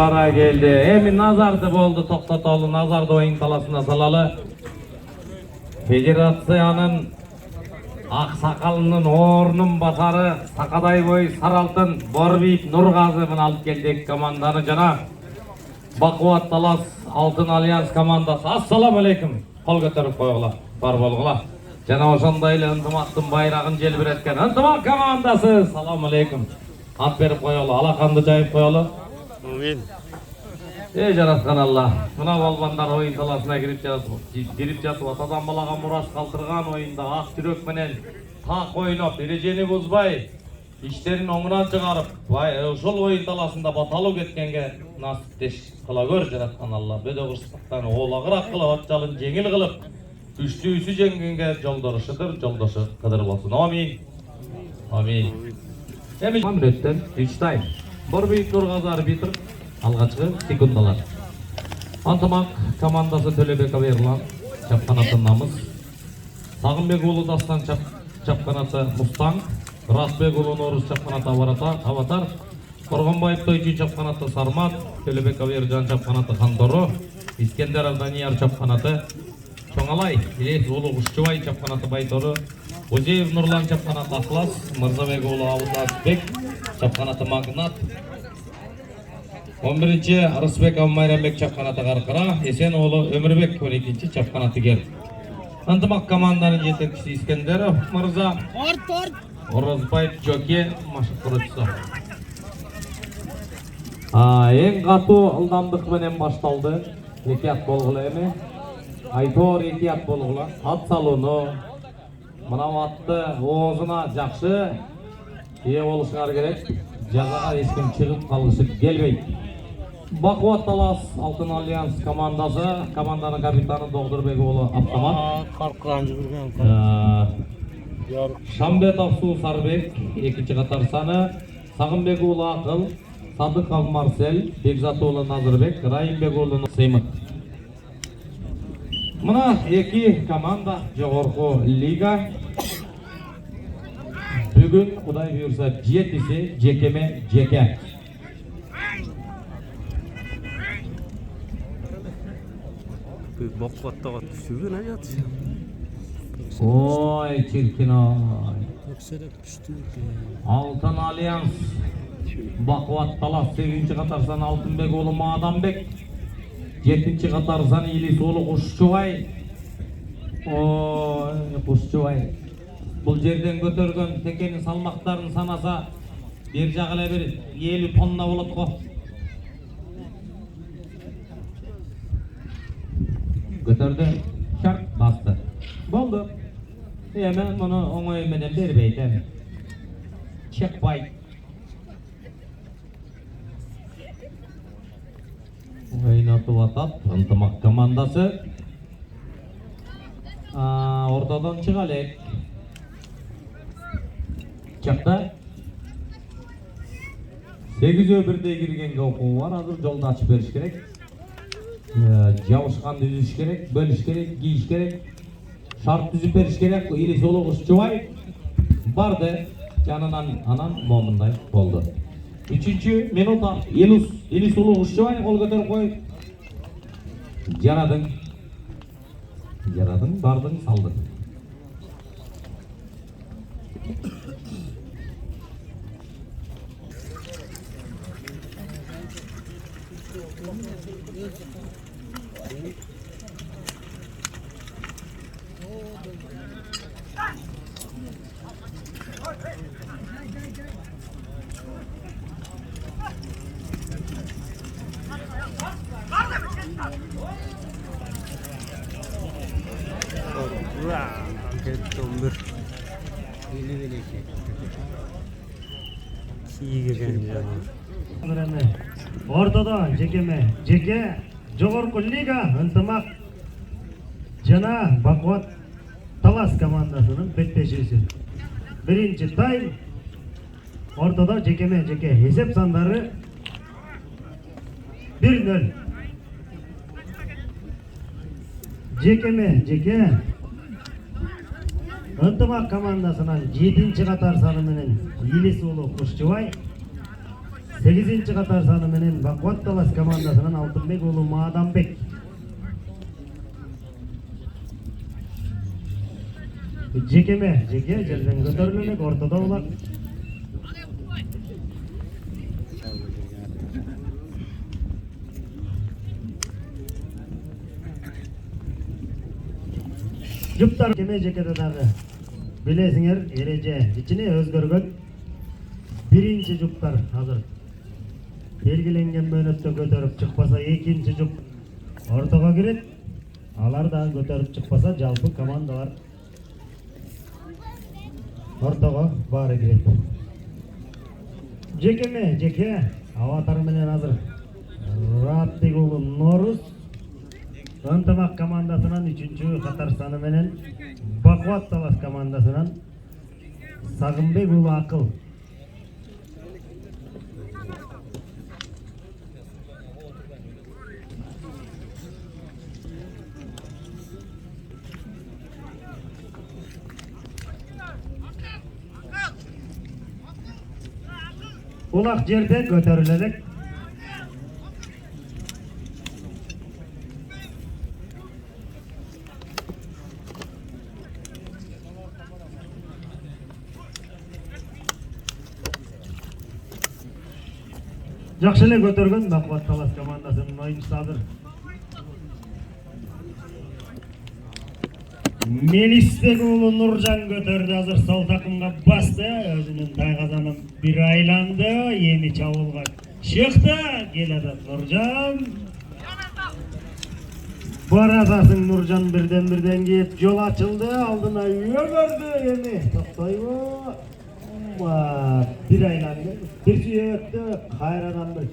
Bara geldi. Emin nazardı oldu, toktatalı nazardı oyun talasına salalı. Federatsiyanın aksakalının ornun basarı Sakaday boy Saraltın Borbiyik Nurgazı'nın alıp geldik komandanı cana. Bakıvat Talas Altın Alyans komandası. Assalamu aleykum. Kol götürüp koyuğla. Var bolğula. Cana oşandayla ıntımaktın bayrağın jelbiretken ıntımak komandası. Salamu aleykum. At verip koyuğla. Alakandı cayıp koyuğla. Amin. Ey jaratkan Allah. Buna bolbanlar oyun talasına girip jatıp atadan balaga muras kaldırgan oyunda ak türök menen tak oynap dereceni bozbay işlerin oңунан çıkarıp ошол oyun talasında batalı ketkenge nasipteş kıla gör jaratkan Allah. Böde kırsıktan oğlagırak kılıp atjalın jеңил kılıp üçlüsü jengenge joldoşudur, joldoşu kıdır bolsun. Amin. Amin. Emin Mamretten 3 time. Borbiyik Nurgazı arbitr. Algaçkı sekundalar. Antımak komandası Төлебек Аберлан çapkanatı namız. Sağınbek ulu Dastan çapkanatı Mustang. Rasbek ulu Noruz çapkanatı Avatar. Korgonbayıp Toycu çapkanatı Sarmat. Төлебек Аберjan çapkanatı Handoru. İskender Daniyar çapkanatı Çoңалай. İles ulu Uşçubay çapkanatı Baytoru. Узеев Нурлан çapkanatı Aklas. Мырзабек ulu Avuzatbek çapkanatı Magnat. 11-ci Arısbek Ammayranbek çapkanatı Qarqara, Esenoğlu Ömürbek 12-ci çapkanatı Ger. Ынтымақ komandanın yetekçisi İskenderov Mırza, Orozbayев Joke Maşıqırıçısı. Eң қату ылдамдық менен башталды. Экият болгула эми. Айтор экият болгула. Ат салууну мына атты оозуна жакшы ээ болушуңар керек. Жазаға ешкім чыгып калгысы келбейт. Bakıvat Talas Altın Alyans komandanın kapitаны Доғдырбек уулу Автомат. Шамбетов Суу Сарбек, экинчи катар саны, Сагынбек уулу Акыл, Садыков Марсель, Бекзат уулу Назырбек, Райымбек уулу Сеймит. Мына эки команда жогорку лига. Бүгүн Кудай буйрса жетиси жекеме жеке. Bakıvattağa düştüğün hayat. Oy çirkin oy. Altın Alyans Bakıvat Talas 8-ci katarsan Altınbek oğlu Madambek 7-ci katarsan İlis oğlu Kuşçubay. Oy Kuşçubay. Бұл жерден көтөргөн текенин салмактарын санаса бер жагы эле бир 50 тонна болот го. Götürdü, şart bastı. Boldu. Hemen bunu oңой менен бербейт эми. Чекпайт. Ойнатып атат, ынтымак командасы. Ортодон чыга элек. Чакта 8-1'de girgenге окуу бар, азыр жолду ачып бериш керек. Жабышканды үзүш керек, бөлүш керек, кийиш керек, шарт түзүп бериш керек. Илис уулу Кушчубай барды, жанынан анан момундай болду. 3-чү минута Илис уулу Кушчубай кол көтөрүп коюп. Жарадың, бардың, салдың. Ortada jeke jogorku liga ынтымак жана Bakıvat Talas komandasынын беттешүүсү. Биринчи тайм ортодо жеке эсеп сандары 1-0. Жеке ынтымак командасынан 7-ci катар саны менен Илис уулу Кушчубай 8-ci катар саны менен Бакубат Талас командасынан Алтынбек уулу Маадамбек. Жеке жерден көтөрүлөт, ортодо улак. Жұптар кеме жекеде дагы билесиңер эреже ичине өзгөргөн. Биринчи жұптар азыр белгиленген мөөнөттө көтөрүп чыкпаса, экинчи жұп ортого кирет. Алар да көтөрүп чыкпаса, жалпы командалар ортого баары кирет. Жеке аватар менен азыр Ратбек уулу Норус Ынтымак командасынан 3-чү катар саны менен Бакубат Талас командасынан Сагынбек уулу Акыл. Улак жерде көтөрүлөт. Жакшы эле көтөргөн Бакубат Талас командасынын оюнчусу азыр Мелисбек уулу Нуржан көтөрдү, азыр сол такымга басты, өзүнүн тайгазанын бир айланды, эми чабуулга чыкты, келатат Нуржан. Барасасың Нуржан бирден кеп жол ачылды, алдына өгөрдү, эми токтойбу. Bir айланды, bir сүйөктү, кайрадан bir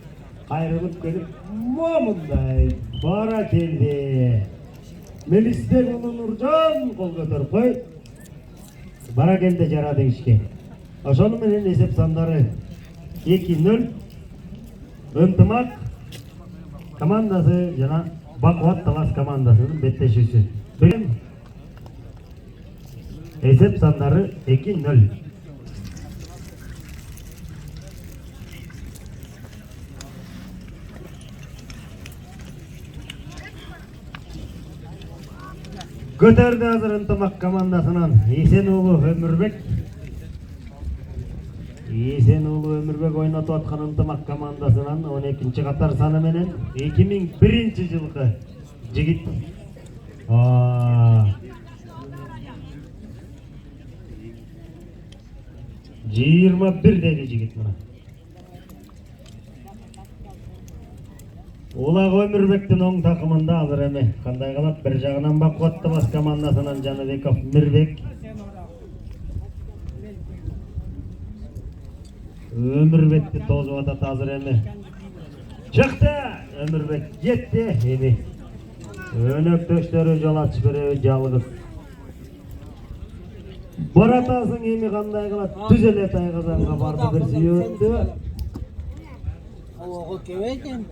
кайрылып келип, момундай бара келди. Мелисбек уулу Нуржан кол көтөрүп кой. Бара келди жарады ишке. Ошону менен эсеп сандары 2-0. Ынтымак командасы жана Бакубат Талас командасынын беттешүүсү. Эсеп сандары 2-0. Көтөрдү азыр Ынтымак командасынан Эсен уулу Өмүрбек. Эсен уулу Өмүрбек ойнотуп аткан Ынтымак командасынан 12-чи катар саны менен 2001 жылкы жигит. 21 жигит мына. Улак Өмүрбектин оң такымында азыр эми кандай калат? Бир жагынан Бакубат Талас командасынан Жаныбеков Мирбек. Өмүрбекти тозуп атат азыр эми. Чыкты! Өмүрбек жетти эми. Өнөктөштөрү жол ачып береби жалгыз. Баратасың эми кандай калат? Түз эле тайгазанга барды, бир сүйөттү. Ого кебекен.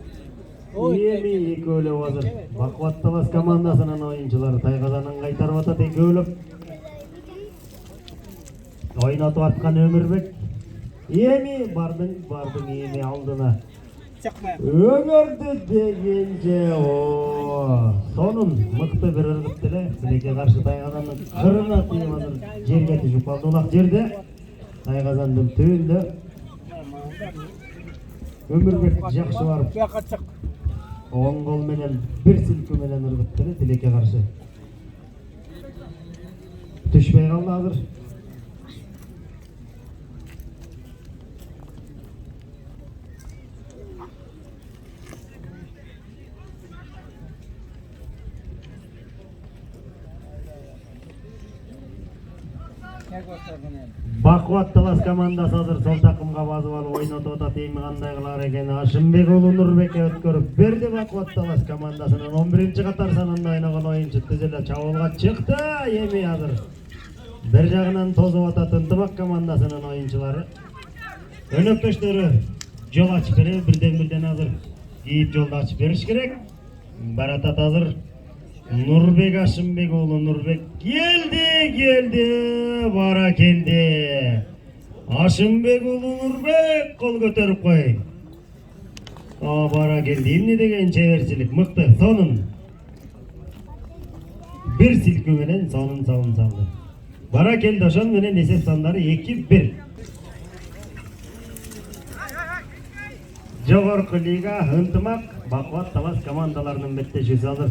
Эми экөөлөп азыр Бакубат Талас командасынын оюнчулары тайгазанын кайтарып атат, экөөлөп ойнотуп аткан Өмүрбек. Эми бардың эми алдына өгөрдү дегенже сонун мыкты бир ыргыт эле тилекке каршы тайгазандын кырына тийип азыр жерге түшүп калды. Улак жерде тайгазандын түбүндө Өмүрбек жакшы барып оң кол менен бир силкүү менен ыргытты эле тилекке каршы. Түшпөй калды азыр. Бакубат Талас командасы азыр сол такымга басып алып ойнотуп атат. Эми кандай кылар экен? Ашымбек уулу Нурбекке өткөрүп берди. Бакубат Талас командасынын 11-чи катар санында ойногон оюнчу түз эле чабуулга чыкты. Эми азыр бир жагынан тозуп атат Ынтымак командасынын оюнчулары. Өнөктөштөрү жол ачып берет, бирден азыр кийип жолду ачып бериш керек. Баратат азыр Нурбек Ашымбек уулу Нурбек келди, бара келди. Ашымбек уулу Нурбек кол көтөрүп кой. Bara geldi. Emne degen çevirçilik. Mıktı. Sonun. Bir silkümenen sonun saldı. Bara geldi. Oşon menen esep sanları 2-1. Jogorku liga ынтымак Бакубат Талас командаларынын беттешүүсү азыр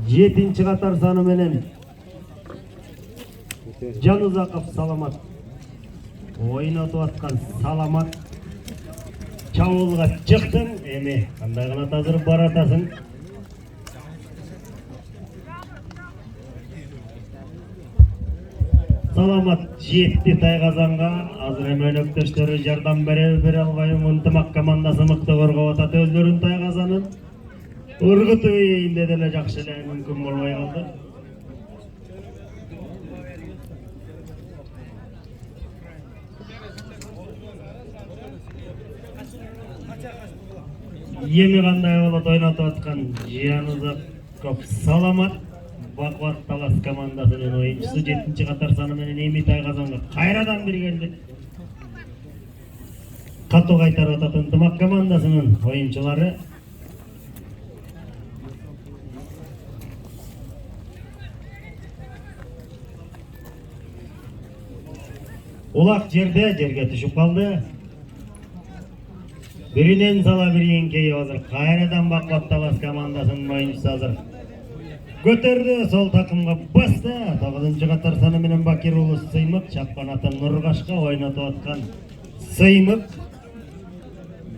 7-чи катар саны менен Жанузаков Саламат ойнотуп аткан Саламат чабуулга чыктың эми кандай гана азыр баратасың. Саламат жетти Тайгазанга. Азыр эми өнөктөштөрү жардам бере албайбы. Ынтымак командасы мыкты коргоп атат өздөрүн Тайгазанын. Ургутуп ийинде деле жакшы эле мүмкүн болбой калды. Эми кандай болот ойнотуп аткан Жанузаков Саламат Бакубат Талас командасынын оюнчусу 7-чи катар саны менен эми Тайгазанга кайрадан бир келди. Катуу кайтарып атат ынтымак командасынын оюнчулары. Улак жерге түшүп калды. Биринен сала биринен кейип азыр кайрадан Бакубат Талас командасынын оюнчусу азыр көтөрдү, сол такымга басты. 9-чы катар саны менен Бакир уулу Сыймык чапкан атын Нургашка ойнотуп аткан Сыймык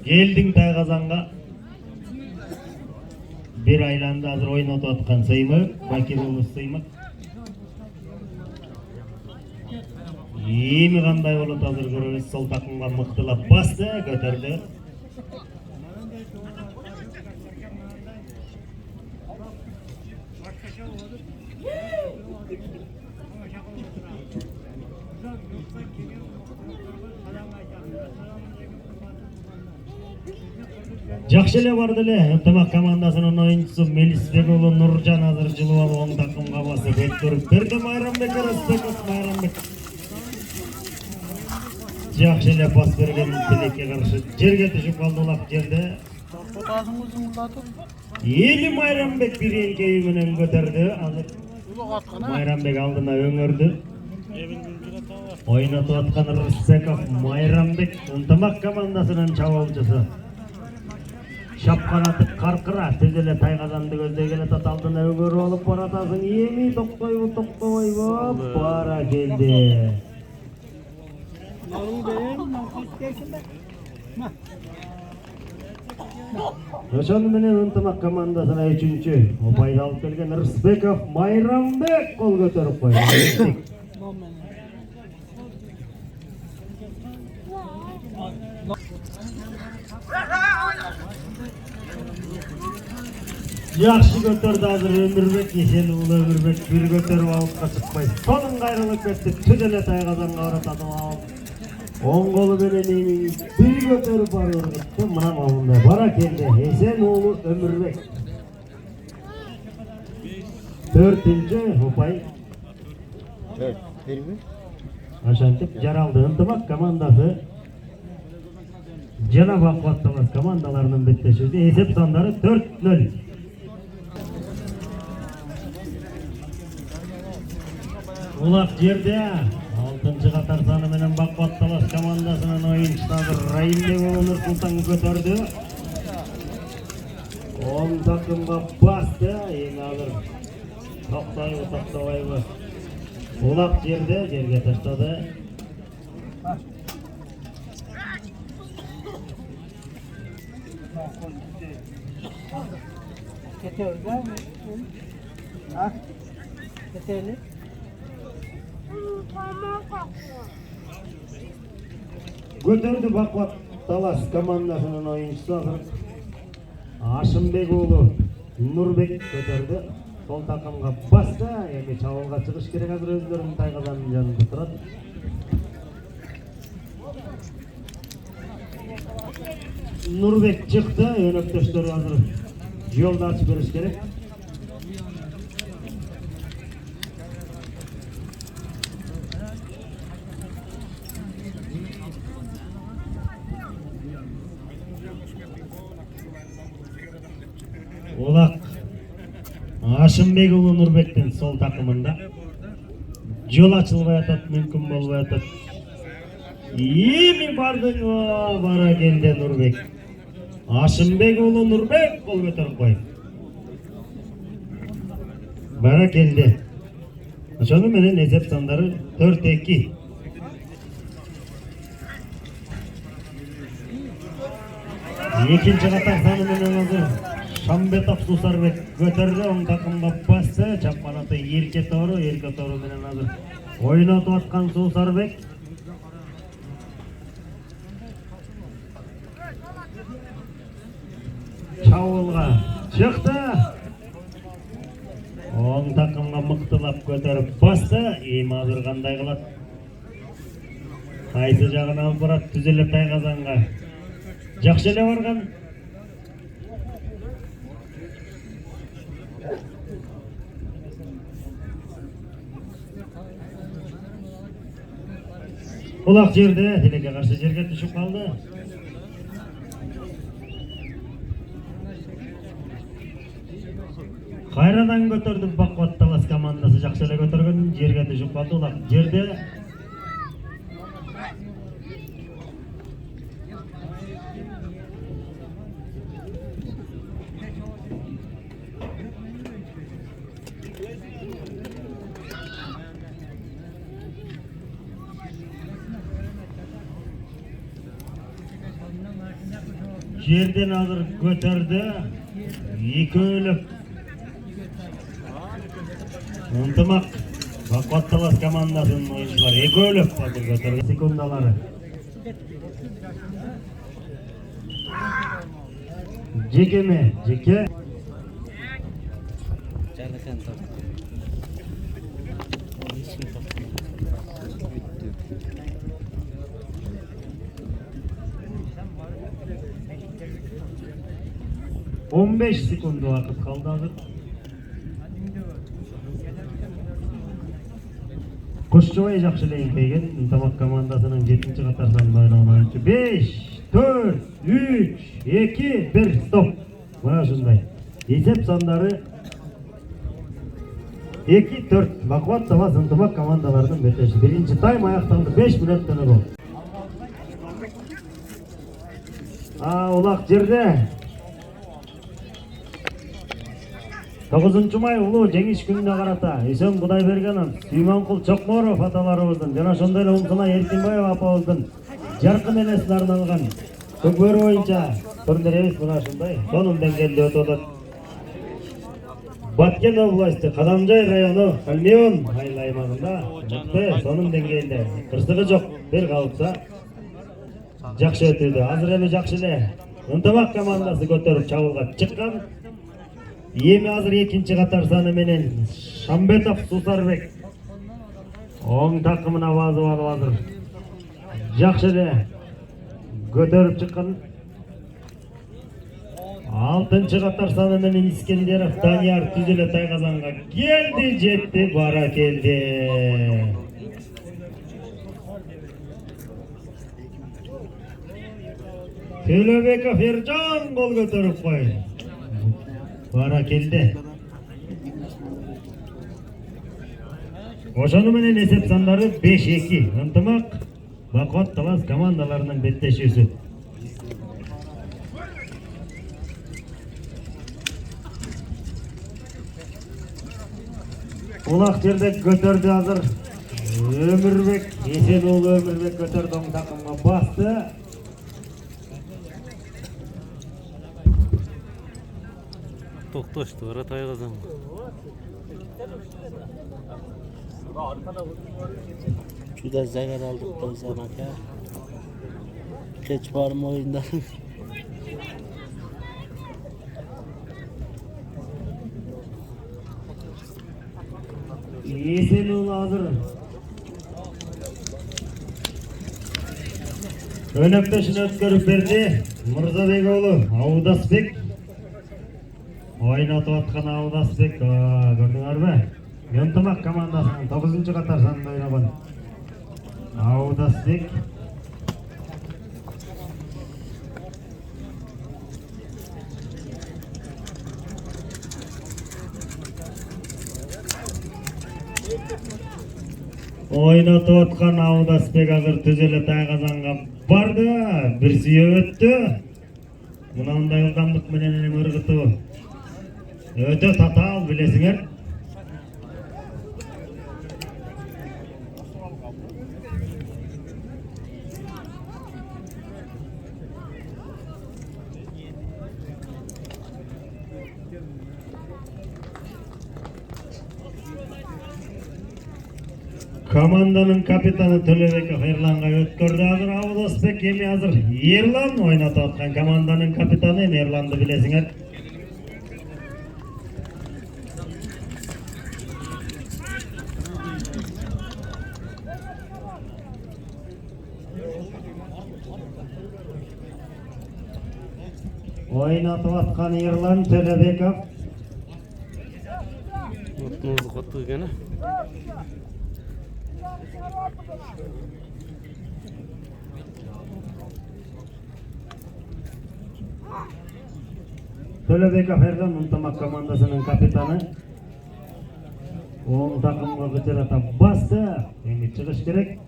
келдиң Тайгазанга бир айланды азыр ойнотуп аткан Сыймык, Бакир уулу Сыймык. Эми кандай болот азыр көрөбүз. Сол такымга мыктылап басты, көтөрдү. Жакшы эле барды эле. Ынтымак командасынын оюнчусу Мелисбек уулу Нуржан азыр жылып алып оң такымга басып өткөрүп берди. Майрамбек Арасбеков. Майрамбек жакшы эле пас берген Тилекке каршы жерге түшүп калды. Улак жерде. Эми Майрамбек биринкеи менен көтөрдү. Азыр Майрамбек алдына өңөрдү. Ойнотуп аткан Рысбеков Майрамбек ынтымак командасынын чабуулчусу. Шапкан аты каркыра тез эле Тайгазанды көздөй келатат. Алдына өңөрүп алып баратасың. Эми токтобойбу, токтобойбу. Бара келди. Ошон менен ынтымак командасына 3-чү упайды алып келген Рысбеков Майрамбек кол көтөрүп койду. Жакшы көтөрдү азыр Өмүрбек, Эсен уулу Өмүрбек бир көтөрүп алыпка чыкпай. Сонун кайрылып кетти. Түз эле Тайгазанга баратат. Оң колу менен эми бир көтөрүп барып ыргытты. Мына момундай бара келди. Эсен уулу Өмүрбек. 4-чү упай. 4-1. Ошентип жаралды. Ынтымак командасы жана Бакубат Талас командаларынын беттешүүсү. Эсеп сандары 4-0. Улак жерде 6-чы катар саны менен Бакубат Талас командасынын оюнчусу Райымбек уулу Нурсултан көтөрдү. Оң такымга басты. Эми азыр токтойбу, токтобойбу. Улак жерге таштады. Көтөрдү Бакубат Талас командасынын оюнчусу Ашымбек уулу Нурбек көтөрдү. Сол такымга басты. Эми чабуулга чыгыш керек азыр өздөрүнүн Тайгазанын жанында турат. Нурбек чыкты. Өнөктөштөрү азыр жолду ачып бериш керек. Ашымбек уулу Нурбектин сол такымында. Жол ачылбай атат, мүмкүн болбой атат. Эми бардың бара келди Нурбек. Ашымбек уулу Нурбек кол көтөрүп кой. Бара келди. Ошону менен эсеп сандары 4-2. Экинчи катар саны менен азыр Шамбетов Сусарбек көтөрдү, оң такымга басты, чапанаты эрке тору менен азыр ойнотуп аткан Сусарбек. Чабуулга чыкты. Оң такымга мыктылап көтөрүп басты. Эми азыр кандай кылат? Кайсы жагына алып барат? Түз эле Тайгазанга. Жакшы эле барган. Улак жерде, тилекке каршы жерге түшүп калды. Кайрадан көтөрдү Бакыт Талас командасы, жакшы эле көтөргөн, жерге түшүп калды. Улак жерде. Жерден азыр көтөрдү. Экөөлөп. Ынтымак Бакыт Талас командасынын оюнчулары экөөлөп азыр көтөрдү. Секундалары. Жекеме, жеке. 15 sekund vakit kaldı hazır. Koşçuvay jakşılayın keygen. Ынтымак командасының 7-ci қатар санында ойнаған oyuncu. 5, 4, 3, 2, 1, стоп. Мына ушундай. Есеп сандары 2-4. Бакыт Талас ынтымак командаларының бетеши. Биринчи тайм аякталды. 5 мүнөттөн гол. Улак жерде. 9 май улуу жеңиш күнүнө карата Ишен Кудайбергенов, Сүйманкул Чокморов аталарыбыздын жана ошондой эле Умсуна Эркинбаева апабыздын жаркын энесине арналган көкбөрү боюнча турнирибиз мына ушундай сонун деңгээлде өтүп атат. Баткен областы Кадамжай району Калмион айыл аймагында мыкты сонун деңгээлде кырсыгы жок бир калыпса жакшы өтүүдө. Азыр эми жакшы эле ынтымак командасы көтөрүп чабуулга чыккан. Эми азыр 2-ci катар саны менен Шамбетов Сусарбек оң такымына базып алып азыр жакшы эле көтөрүп чыккан. 6-ci катар саны менен Искендеров Данияр түз эле Тайгазанга келди, жетти, бара келди. Төлөбеков Эржан гол көтөрүп кой. Бара келди. Ошону менен эсеп сандары 5-2. Ынтымак Бакыт Талас командаларынын беттешүүсү. Улак жерде көтөрдү азыр Өмүрбек, Эсен уулу Өмүрбек көтөрдү, оң такымга басты. Toqtaşdı, ara Tayqazan. Juda zarar aldık Tayqazan aka. Keç varım oyunda. Esen уулу азыр өнөктөшүн өткөрүп берди. Мырзабек уулу Аудасбек ойнотуп аткан Аудасбек, көрдүңөрбү? Ынтымак командасынын 9-ci катар санында ойногон Аудасбек. Oynatып atkan Audasbek azыр түзеле тайгазанга барды, бир сүйө өттү. Мынандай ылдамдык менен ыргытуу өтө татаал билесиңер. Komandanın kapitani Төлөбек Ерланга өткөрдү азыр Аудасбек, эми азыр Ерлан ойнотуп аткан команданын капитаны. Ерланды билесиңер. Ойнотуп аткан Ерлан Төлөбеков. Отмозу каттı gene. Төлөбеков Ерлан Унтамак командасынын капитаны. Оң такымга көтөрөтө басты. Эми чыгыш керек.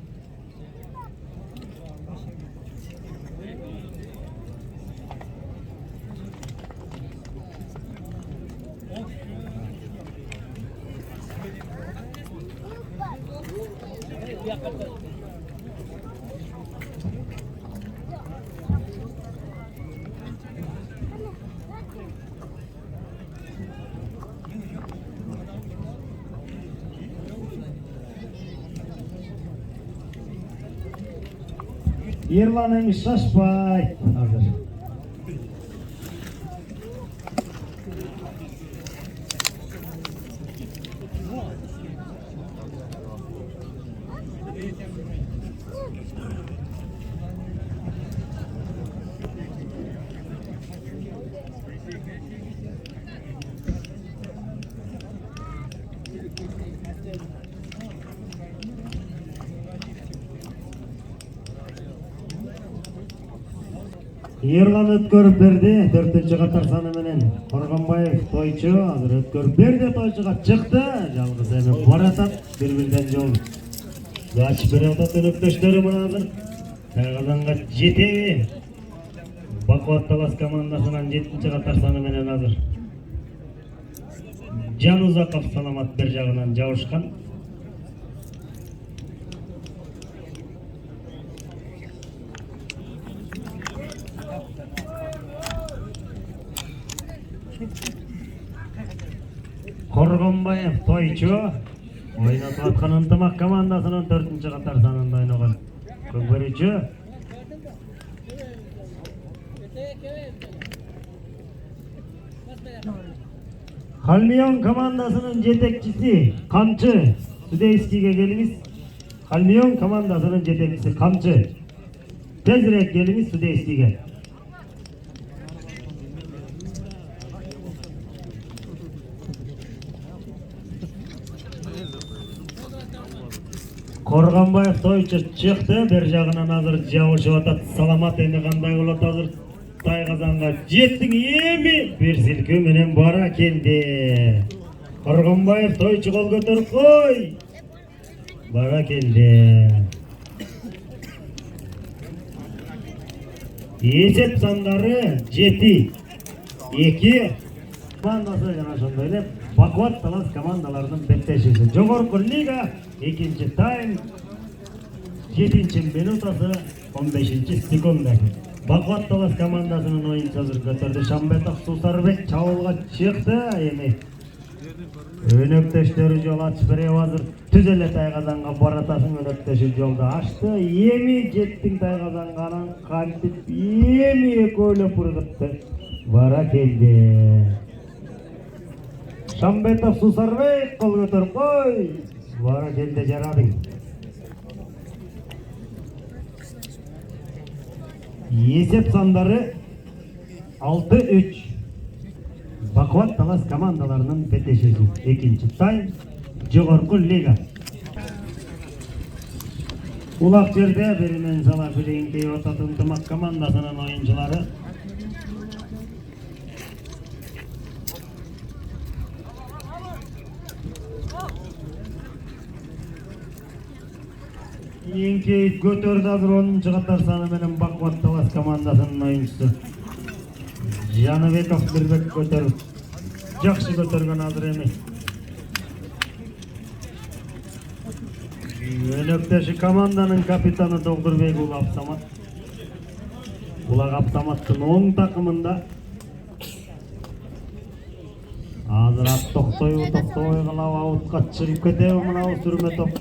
Ерлан эми шашпай азыр. Ерлан өткөрүп берди, 4-катар саны менен Коргонбаев Тойчу азыр өткөрүп берди, Тойчуга чыкты. Жалгыз эми баратат, бир-бирден жол ачып берип атат өнөктөштөрү. Мына азыр Тайгазанга жетеби. Бакубат Талас командасынан 7-катар саны менен азыр Жанузаков Саламат бер жагынан жабышкан. Коргонбаев Тойчу ойнотуп аткан Ынтымак командасынын 4-катар санында ойногон көкбөрүчү. Халмион командасынын жетекчиси Камчы Судейскийге келиңиз. Халмион командасынын жетекчиси Камчы. Тезирээк келиңиз Судейскийге. Коргонбаев Тойчу чыкты, бер жагынан азыр жабышып атат. Саламат эми кандай болот азыр? Тайгазанга жеттиң, эми бир силкүү менен бара келди. Коргонбаев Тойчу кол көтөрүп кой. Бара келди. Есеп сандары 7-2. Командасы жана ошондой эле Бакубат Талас командаларынын беттешиси. Жогорку лига 2-нчи тайм 7-нчи минутасы 15-нчи секунда. Бакубат Талас командасынын оюнчусу азыр көтөрдү. Шамбетов Сусарбек чабуулга чыкты. Эми өнөктөштөрү жол ачып берип азыр түзеле Тайгазанга баратасың. Өнөктөшү жолду ачты. Эми жеттиң Тайгазанга, анан кантип эми экөөлөп ыргытты. Бара келди. Шамбетов Сусарбек кол көтөрүп кой. Бара келди, жарадың. Есеп сандары 6-3. Бакубат Талас командаларынын беттешиси. 2-нчи тайм жогорку лига. Улак жерде беримен сала билейинки отат Ынтымак командасынын оюнчулары. Enkeyip götürdü azыр 10-нчы катар саны менен Бакубат Талас командасынын оюнчусу. Жаныбеков Мирбек көтөрүп. Жакшы көтөргөн азыр эми. Өнөктөшү команданын капитаны Долдурбек уулу Абсамат. Улак Абсаматтын оң такымында. Азыр ат токтобой кылып аутка чыгып кетеби мына сүрмө топ.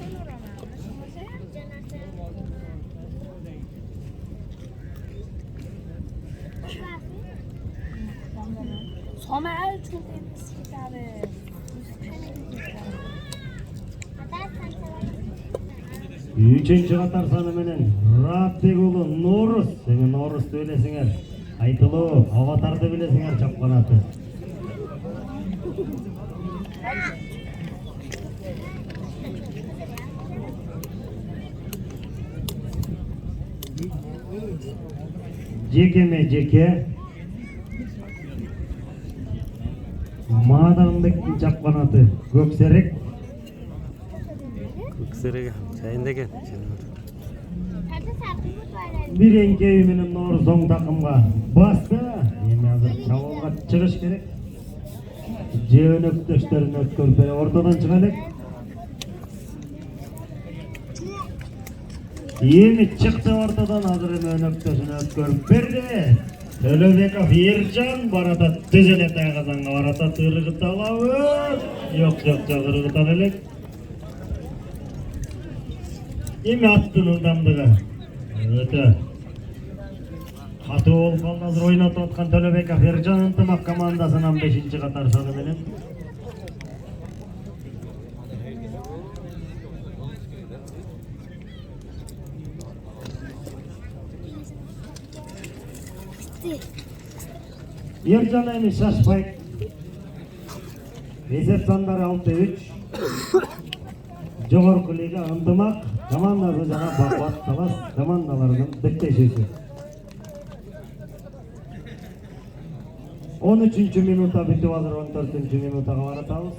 Sommer tut Gitarre. 3-нчы катар саны менен Muratбек уулу Норус. Сен Норусту билесиңер. Айтылуу Аватарды билесиңер чапкан аты. Жекеме жеке Маданбектин чапкан аты Көксерек. Көксерек жайында экен. Бир эңкеби менен Норус оң такымга басты. Эми азыр чабуулга чыгыш керек. Жөнөктөштөрүн өткөрүп ортодон чыга элек. Эми чыкты ортодон азыр эми өнөктөшүн өткөрүп берди. Төлөбеков Ержан барата түзеле тайгазанга барата тыргыт алабыз. Жок ыргытан элек. Эми аттын ылдамдыгы өтө катуу болуп калды. Азыр ойнотуп аткан Төлөбеков Ержан ынтымак командасынан 5-нчы катар саны менен. Ержан эми шашпайт. Есеп сандары 6-3. Жогорку лига ынтымак командасы жана Бакубат Талас командаларынын беттешүүсү. 13-нчы минутта бүтүп азыр 14-нчы минутага баратабыз.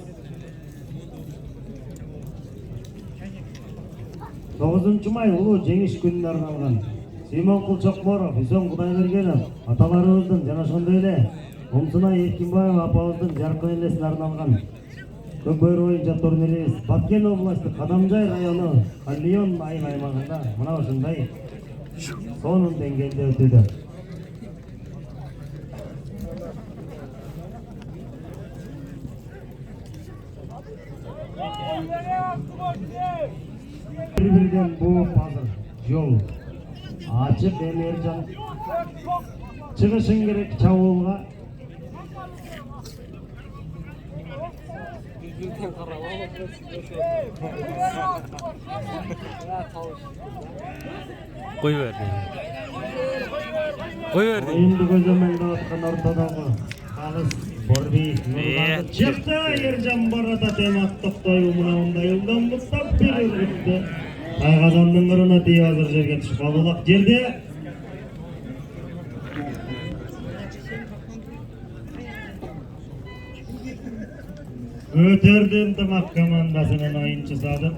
9 май улуу жеңиш күнүнө арналган Симон Кулчокморов, Ison Кудайбергенов аталарыбыздын жана ошондой эле Умсунай Эркинбаева апабыздын жаркын элесине арналган Көкбөйрө боюнча турнирибиз Баткен областы Кадамжай району Каллион айыл аймагында мына ушундай сонун деңгээлде өтүүдө. Бир-бирден бууп азыр жол ачык. Эми Ержан чыгышың керек чабуулга. Кой берди. Кой берди. Оюнду көзөмөлдөп аткан ортодогу Калыс Борбиев чыкты. Ержан барата темат токтойбу мындай ылдамдыктап бир ыргытты. Тайгазандын кырына тийип азыр жерге түшүп алуулак жерде. Өтөрдү ынтымак командасынын оюнчусу Адым.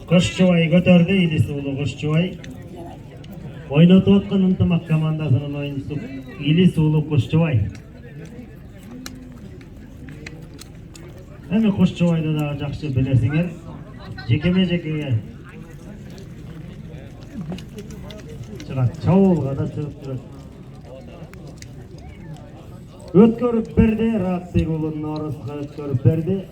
Кошчубай көтөрдү, Илис уулу Кошчубай. Ойнотуп аткан ынтымак командасынын оюнчусу Илис уулу Кошчубай. Эми Кошчубайды да жакшы билесиңер. Жекеме жекеге чыгат, чабуулга да чыгып турат. Өткөрүп берди, Muratбек уулу Noruска өткөрүп берди.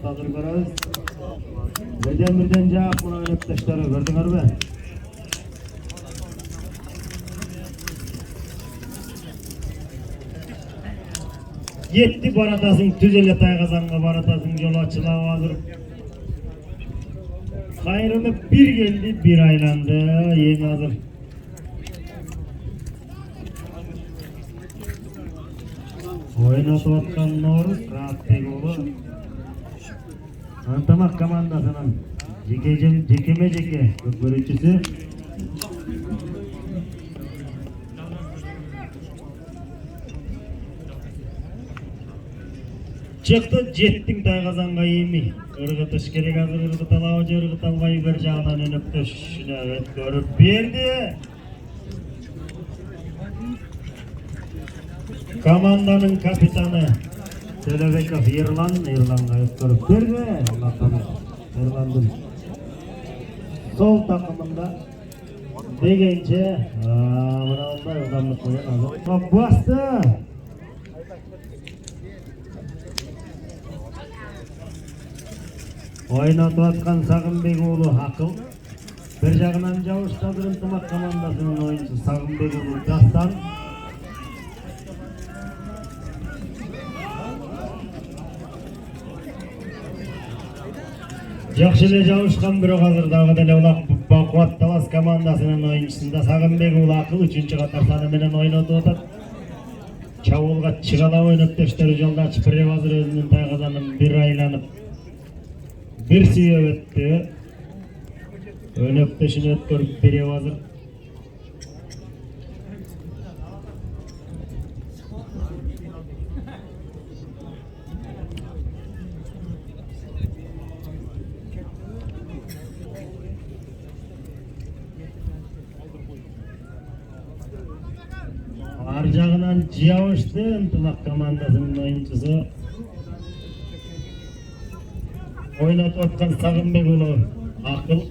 Азыр көрөбүз. Birden жаап мына өнөктөштөрү көрдүңөрбү? Yetti baratasың, түзеле Тайгазанга баратасың, жол ачылабы азыр. Кайрылып бир келди, бир айланды, эң азыр. Ойнотуп аткан Норус, Muratбек уулу Ынтымақ командасының жекеме-жеке көкбөрүчүсү чыкты жеттің тайғазанға еми. Ыргытыш керек азыр ыргыталабы же ыргыталбайбы бир жагынан өнөктөшүнө өткөрүп берди. Команданын капитаны Төлөбеков Ерланга өткөрүп берди. Ерландын сол такымында дегенче мынандай ылдамдык менен азыр басты. Ойнатып аткан Сагынбек уулу Акыл. Бир жагынан жабыштадыр ынтымак командасынын оюнчусу Сагынбек уулу Дастан. Жакшы эле жабышкан, бирок азыр дагы деле улак Бакубат Талас командасынын оюнчусунда Сагынбек уулу Акыл 3-катар саны менен ойнотуп атат. Чабуулга чыгалап өнөктөштөрү жолду ачып берип азыр өзүнүн тайгазанын бир айланып bir suyab öttü. Önöktөшүнө өткөрүп берип азыр. Ар жагынан жабышты ынтымак командасынын оюнчусу. Oynatып atkan Sağınbek ulu Akıl.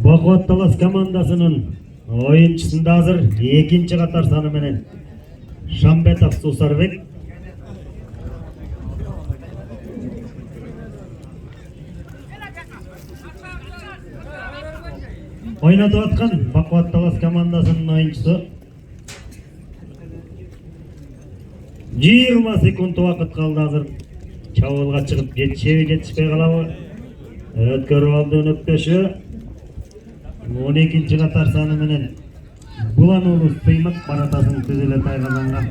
Baquvvat Talas komandasının oyunçusunda hazır 2-katар sаны менен Шамбетов Сусарбек. Oynatып atkan Baquvvat Talas komandasının oyuncusu. 20 sekund vaqt kaldı hazır. Çabulga çıkıp жетишпей kalabı. Ötkörüp aldı önöktөшү. 12-katар sаны менен Булан уулу Сыймык баратасын түзүлө тайгазанга.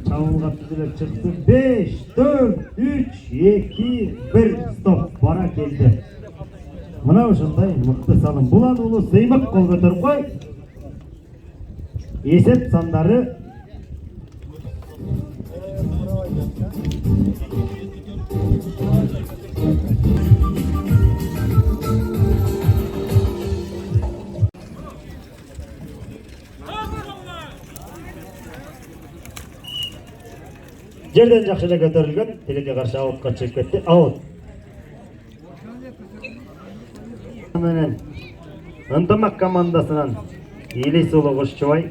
Чабуулга түзүлөп чыкты. 5, 4, 3, 2, 1 стоп бара келди. Мына ушундай мыкты салым. Булан уулу Сыймык кол көтөрүп кой. Эсеп сандары жерден жакшы эле көтөрүлгөн. Тилекке каршы аутка чыгып кетти. Аут. Менен ынтымак командасынан Илис уулу Кошчубай.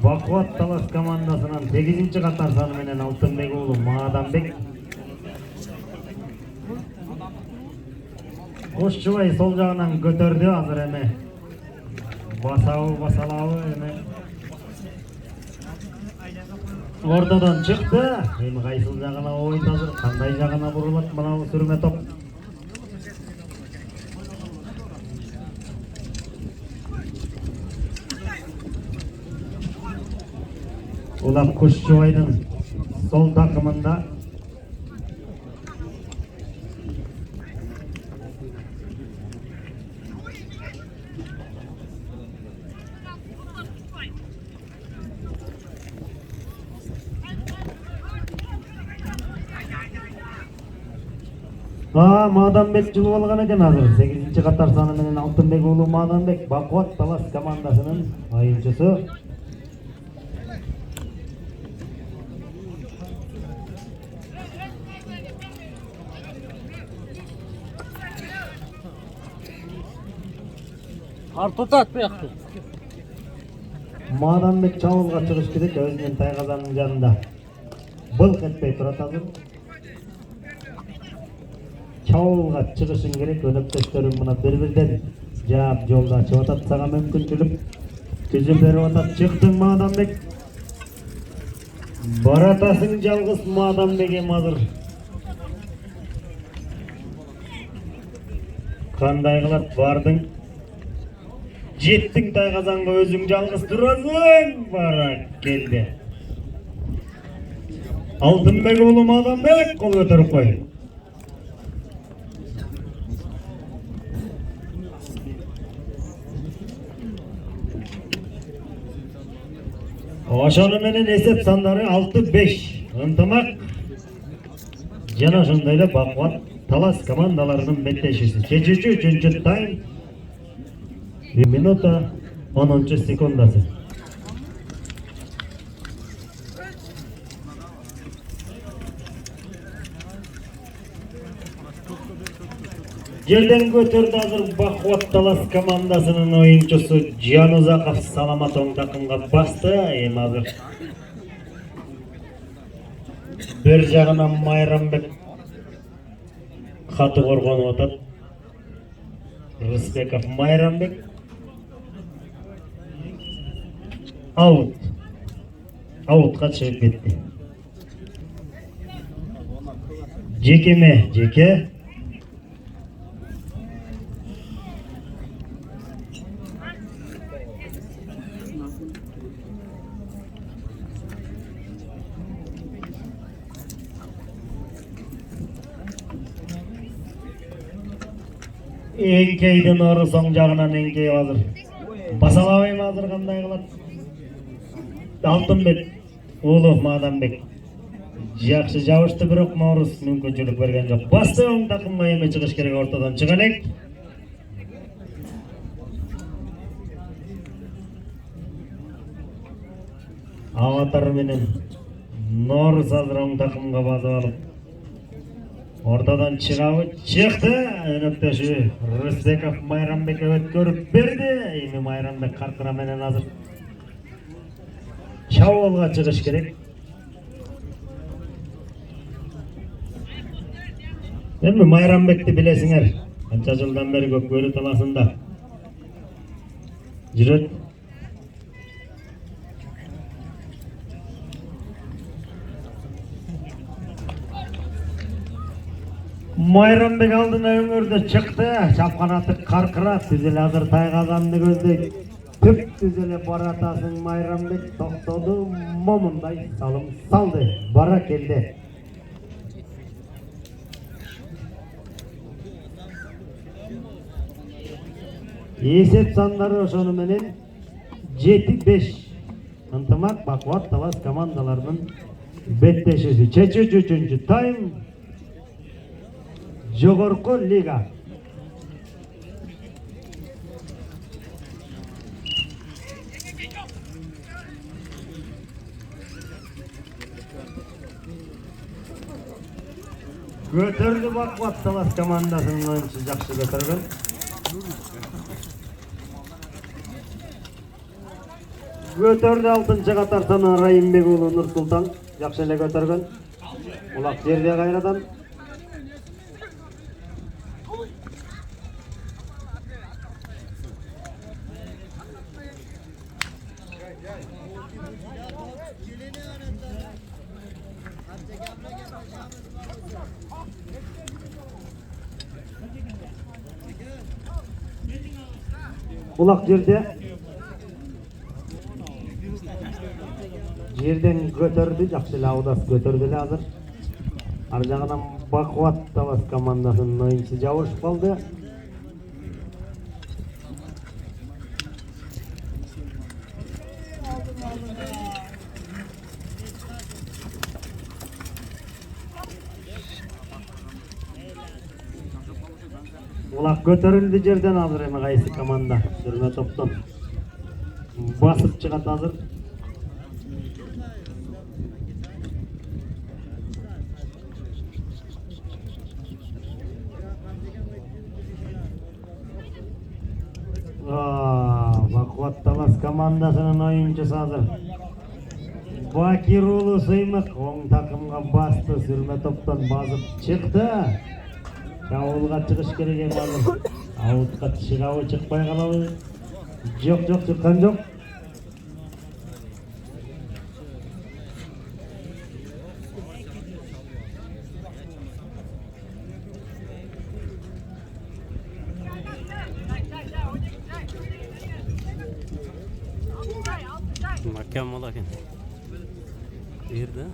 Бақуат Талас командасынан 8-катар саны менен Алтынбек уулу Маданбек. Кошчубай сол жагынан көтөрдү азыр эме. Басалабы эме. Ортодон чыкты. Эми кайсыл жагына ойт азыр, кандай жагына бурулат мына сүрмө топ. Улап Кошчубайдын сол такымында Маданбек жылып алган экен азыр. 8-катар саны менен Алтынбек уулу Маданбек Бақуат Талас командасынын оюнчусу. Артутат бияқты. Маданбек чабуулга чыгыш керек өзүнүн тайгазанын жанында. Былк этпей турат азыр. Чабуулга чыгышың керек, өнөктөштөрүң мына бири-бирден жаап жолду ачып атат, сага мүмкүнчүлүк түзүп берип атат. Чыктың Маданбек. Баратасың жалгыз Маданбек эми азыр. Кандай кылат бардың? Жеттің тайгазанга өзүң жалгыз турасың. Барак келди. Алтынбек уулу Маданбек кол көтөрүп кой. Ошону менен эсеп сандары 6-5. Ынтымак жана ошондой эле бакубат талас командаларынын беттешиси. Чечүүчү үчүнчү тайм. 1 минута 10 секундасы. Жерден көтөрдү азыр бакубат талас командасынын оюнчусу Жанузаков. Саламат оң такымга басты. Эми азыр бир жагынан Майрамбек каты коргонуп атат. Рысбеков Майрамбек. Аут. Аутка чыгып кетти. Жекеме, жеке. Эңкейдин ору соң жагынан эңкейип азыр. Басалабайм азыр кандай кылат? Алтынбек уулу Маданбек. Жакшы жабышты, бирок Наурыз мүмкүнчүлүк берген жок. Басты оң такымга эми чыгыш керек, ортодон чыга элек. Аватар менен Наурыз азыр оң такымга басып алып ортодон чыгабы, чыкты. Өнөктөшү Рысбеков Майрамбекке өткөрүп берди. Эми Майрамбек каркыра менен азыр чабуулга чыгыш керек. Эми Майрамбекти билесиңер, канча жылдан бери Көкбөрү таласында жүрөт. Майрамбек алдына өңөрдө чыкты. Чапканаты каркырат. Түз эле азыр тайгазанды көздөйт. Түп түз эле баратасың Майрамбек. Токтоду, момундай салым салды. Бара келди. Эсеп сандары ошону менен 7-5. Ынтымак бакубат талас командаларынын беттешиси. Чечүүчү үчүнчү тайм. Жогорку лига. Көтөрдү бакубат талас командасынын оюнчусу, жакшы көтөргөн. Көтөрдү 6-чы катартан Райымбек уулу Нурсултан. Жакшы эле көтөргөн. Улак жерде кайрадан. Улак жерден көтөрдү, жакшы эле аудас көтөрдү эле азыр. Ар жагынан бакубат талас командасынын оюнчусу жабышып калды. Улак көтөрүлдү жерден азыр. Эми кайсы команда жүрмө топтон басып чыгат азыр. Бакуат Талас командасынын оюнчусу азыр. Бакир уулу Сыймык оң такымга басты, сүрмө топтон басып чыкты. Чабуулга чыгыш керек эми азыр. Аутка чыгабы чыкпай калабы? Жок, чыккан жок. Mahkem ola ekan. Yerda.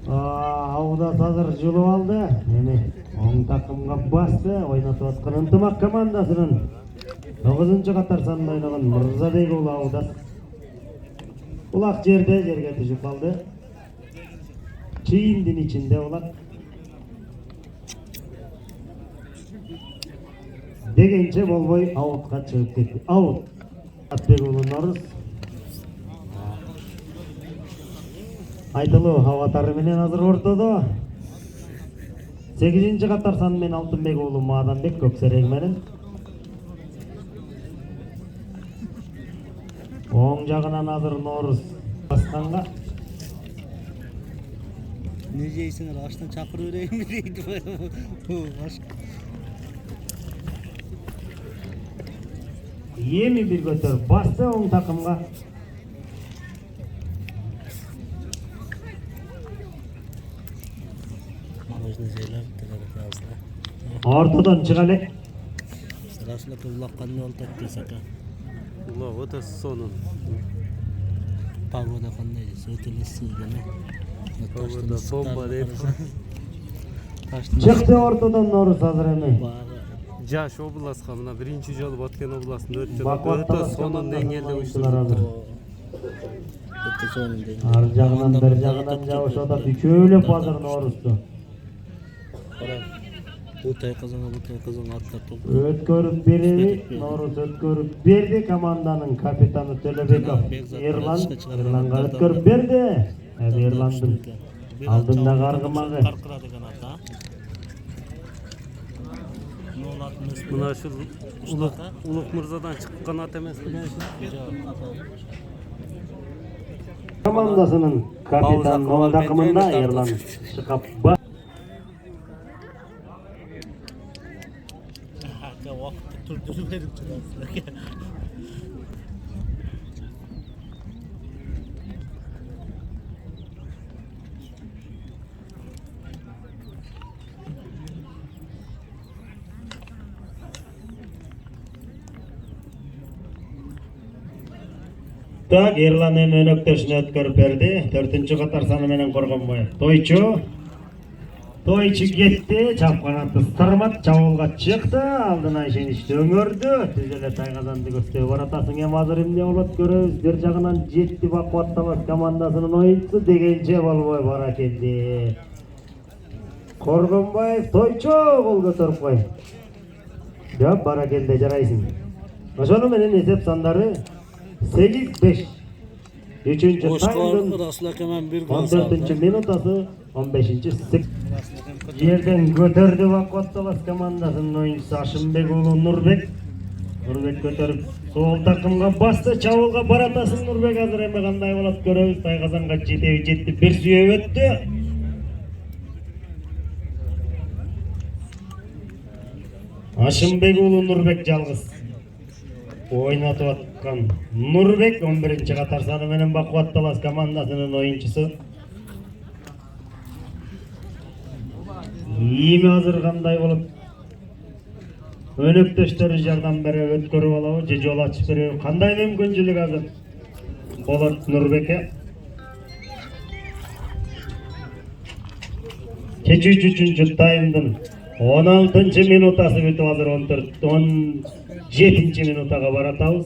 Аудас азыр жылып алды. Эми оң такымга басты. Ойнотуп аткан ынтымак командасынын 9-катар санында ойногон Мырзабек уулу Аудас. Улак жерге түшүп калды. Чийиндин ичинде улак. Дегенче болбой аутка чыгып кетти. Аут. Атбек уулу Норус. Айтылуу Аватары менен азыр ортодо. 8-катар сан менен Алтынбек уулу Маданбек Көксерек менен. Оң жагынан азыр Норус басканга. Ne jeysiңер, аштан чакырып берейинби дейт. Эми бир көтөрүп басты оң такымга. Можно жейлер, тегерек алсына. Ортодон чыга элек. Сырасына кыллаккан болтат десек. Ulan o da sonun. Pavoda qanday so'tilisiz gene. Pavoda bomba deyip. Чыкты ортодон Норус азыр эми. Jaş oblasqa mına birinci jol batgan oblastın ötçü. Бакуат Öte Талас sonun dengelde командасынын uçtu. оюнчулары азыр. Өтө сонун дейт. Ар жагынан бир жагынан жабыш атат, үчөөлөп азыр Норусту. Бутay kızına atlatıp. Өткөрүп береби, Норус өткөрүп берди команданын капитаны Төлөбеков. Эрланга өткөрүп берди. Эрландын алдындагы аргымагы. Buna şu Uluk Mırzadan çıkan at emez mi? Командасынын капитаны оң такымында Эрлан чыкап бас. Так, Эрлан эми өнөктөшүнө өткөрүп берди. 4-катар саны менен Коргонбаев. Тойчу кетти, чапканатты сырмат, чабуулга чыкты, алдына ишеничти өңөрдү. Түз эле Тайгазанды көздөй баратасың, эми азыр эмне болот көрөбүз. Бир жагынан жетти Бакуат Талас командасынын оюнчусу дегенче болбой бара келди. Коргонбаев Тойчу кол көтөрүп кой. Жап бара келди, жарайсың. Ошону менен эсеп сандары 8-5. 3-чү таймдын 14-чү минутасы 15-чи жерден көтөрдү Бакуат Талас командасынын оюнчусу Ашымбек уулу Нурбек. Нурбек көтөрүп сол такымга басты, чабуулга баратасың Нурбек, азыр эми кандай болот көрөбүз. Тайгазанга жетти, бир сүйөп өттү. Ашымбек уулу Нурбек жалгыз ойнотуп аткан Нурбек 11-катар саны менен Бакуат Талас командасынын оюнчусу. Эми азыр кандай болот? Өнөктөштөрү жардам берип өткөрүп алабы же жол ачып береби? Кандай мүмкүнчүлүк азыр болот Нурбекке? Кечүүчү 3-чү таймдын 16-чы минутасы бүтүп азыр 17-чи минутага баратабыз.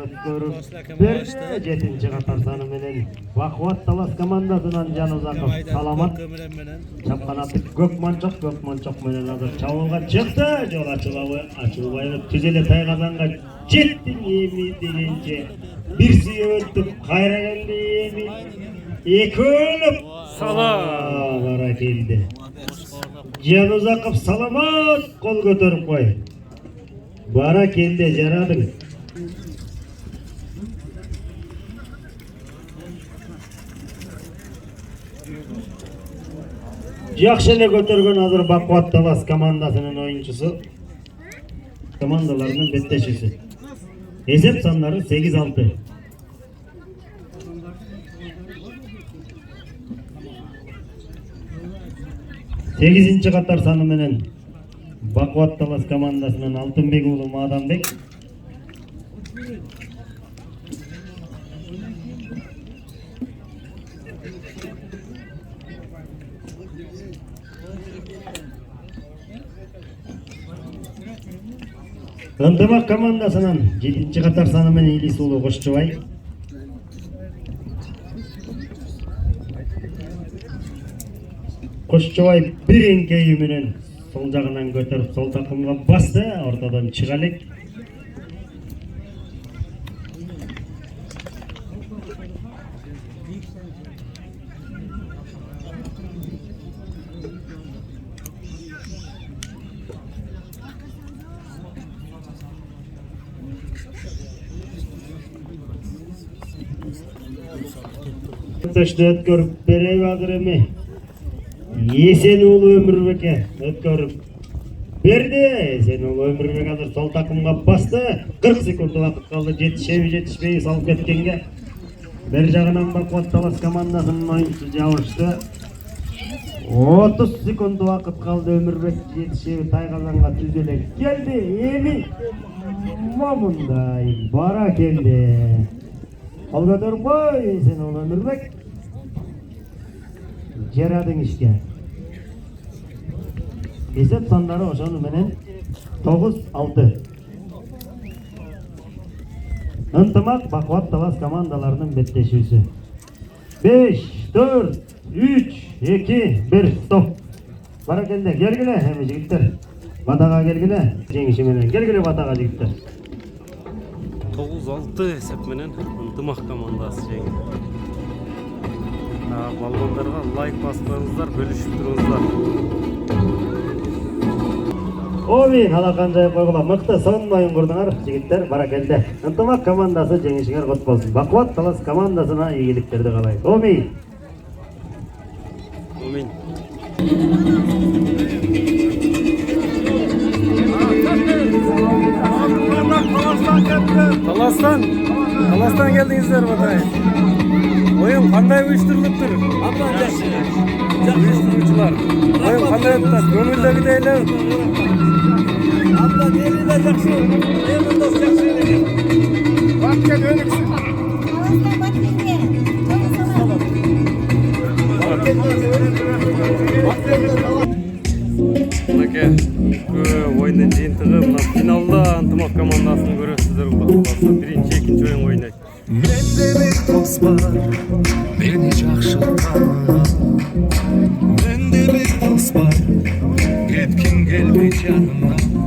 өткөрүп берди. 7-катар саны менен Бакубат Талас командасынан Жанузаков саламат. Чапкан аты Көкмончок менен азыр чабуулга чыкты. Жол ачылбай түз эле тайгазанга жетти. Эми дегенче бир сүйөтүп кайра келди. Эми экөөлөп бара келди. Жанузаков саламат, кол көтөрүп кой. Бара келди, жарадың. Жакшы эле көтөргөн азыр Бакубат Талас командасынын оюнчусу. Командаларынын беттешүүсү. Эсеп сандары 8-6. Сегизинчи катар саны менен Бакубат Талас командасынан Алтынбек уулу Маданбек. Ынтымак командасынан 7-катар саны менен Илис уулу Кошчубай. Кошчубай бир эңкейи менен сол жагынан көтөрүп сол такымга басты, ортодон чыга элек. Төштө өткөрүп береби азыр эми. Есен уулу Өмүрбекке өткөрүп берди. Есен уулу Өмүрбек азыр сол такымга басты. 40 секунд убакыт калды. Жетишпей салып кеткенге. Бер жагынан Бакубат Талас командасынын оюнчусу жабышты. 30 секунд убакыт калды. Өмүрбек жетишеби тайгазанга түз эле келди. Эми момундай бара келди. Кол көтөрүп кой, Есен уулу Өмүрбек. Жарадың ишке. Эсеп сандары ошону менен 9-6. Ынтымак Бакубат Талас командаларынын беттешүүсү. 5, 4, 3, 2, 1, стоп. Бара келди, келгиле эми жигиттер. Батага келгиле, жеңиши менен келгиле батага жигиттер. 9-6 эсеп менен Ынтымак командасы жеңди. Балбандарга лайк баспаңыздар, бөлүшүп туруңуздар. Оми, алакан жайып койгула. Мыкты сонун оюн курдуңар, жигиттер. Бара келди. Ынтымак командасы жеңишиңер кут болсун. Бакубат Талас командасына ийгиликтерди каалайт. Оми. Амин. Таластан келдиңиздер батай. Oyun qanday uyushtirilibdir? Ablan yaxshi. Uyushtiruvchilar. Oyun qanday o'tadi? Ko'ngildagidaylar. Ablan elilar yaxshi. Emindos yaxshi ekan. Vaqtga dönüksün. Aka, oyundan jintigi mына finalda Ынтымак командасын көрөсүздөр. Birinchi, ikkinchi o'yin o'ynaydi. Mende bir dost var, beni жақсы tanıyan. Mende bir dost var, gitkin gelmiş yanımdan.